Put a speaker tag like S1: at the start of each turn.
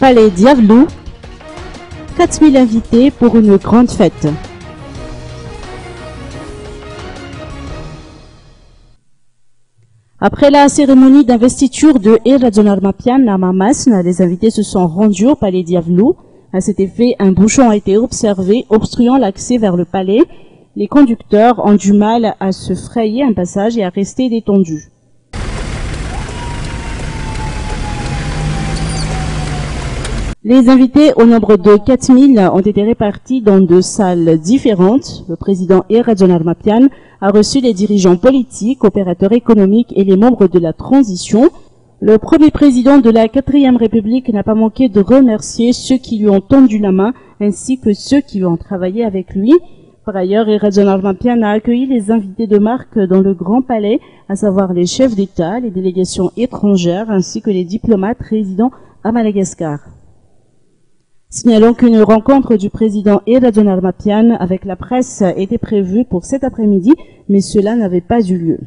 S1: Palais Diavelou, 4000 invités pour une grande fête. Après la cérémonie d'investiture de Erajonar Mapian à Mamasna, les invités se sont rendus au Palais Diavelou. À cet effet, un bouchon a été observé, obstruant l'accès vers le palais. Les conducteurs ont du mal à se frayer un passage et à rester détendus. Les invités, au nombre de 4000, ont été répartis dans 2 salles différentes. Le président Erajonar Mapian a reçu les dirigeants politiques, opérateurs économiques et les membres de la transition. Le premier président de la 4e République n'a pas manqué de remercier ceux qui lui ont tendu la main, ainsi que ceux qui ont travaillé avec lui. Par ailleurs, Erajonar Mapian a accueilli les invités de marque dans le Grand Palais, à savoir les chefs d'État, les délégations étrangères, ainsi que les diplomates résidant à Madagascar. Signalons qu'une rencontre du président Erajonar Mapian avec la presse était prévue pour cet après-midi, mais cela n'avait pas eu lieu.